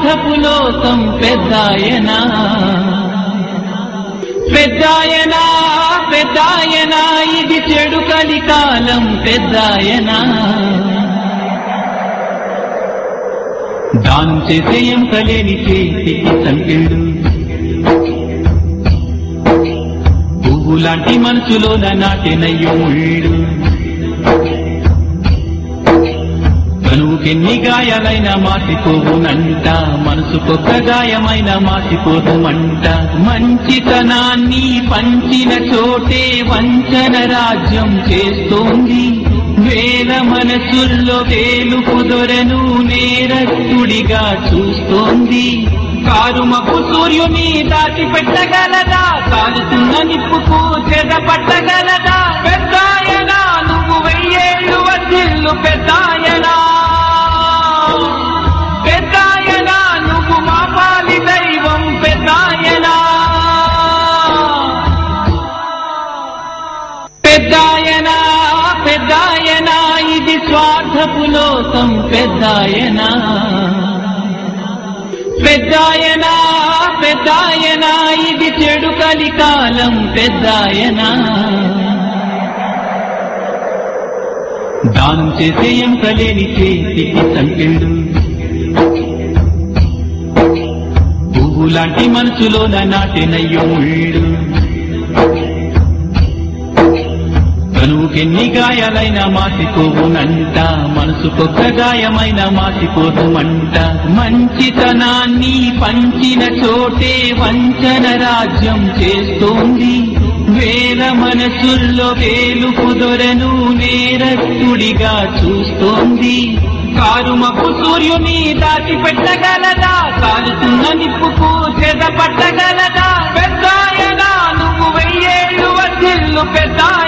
స్వార్థపు లోకం పెద్దాయనా పెద్దాయనా పెద్దాయనా ఇది చెడు కలికాలం పెద్దాయనా దానం చేసే ఎంతలేని చేతికి సంకెళ్ళు పువ్వులాంటి మనసులోన నాటినయ్యో ముళ్ళు కనువుకెన్ని గాయాలైనా మాసిపోవునంట మనసుకొక్క గాయమైన మాసిపోదుమంట మంచితనాన్ని పంచిన చోటే వంచన రాజ్యం చేస్తోంది వేల మనసుల్లో తేలుపు దొరను నేరస్తుడిగా చూస్తోంది కారుమపు సూర్యుని దాచిపెట్టగలదా కాలుతున్న నిప్పుకు చెదపట్టగలదా పెద్దాయనా నువ్వు 1000 ఏళ్ళు వర్ధిల్లు పెద్దాయనా పెద్దాయనా నువ్వు మా పాలి దైవం పెద్దాయనా పెద్దాయనా పెద్దాయనా ఇది స్వార్థపు లోకం పెద్దాయనా పెద్దాయనా పెద్దాయనా ఇది చెడు కలికాలం పెద్దాయనా దానం చేసే ఎంతలేని చేతికి సంకెళ్ళు పువ్వులాంటి మనసులోన నాటినయ్యో ముళ్ళు కనువుకెన్ని గాయాలైనా మాసిపోవునంట మనసుకొక్క గాయమైన మాసిపోదుమంట మంచితనాన్ని పంచిన చోటే వంచన రాజ్యం చేస్తోంది వేల మనసుల్లో తేలుపు దొరను నేరస్తుడిగా చూస్తోంది కారుమపు సూర్యుని దాచిపెట్టగలదా కాలుతున్న నిప్పుకు చెదపట్టగలదా పెద్దాయనా నువ్వు 1000 ఏళ్ళు వర్ధిల్లు పెద్దాయనా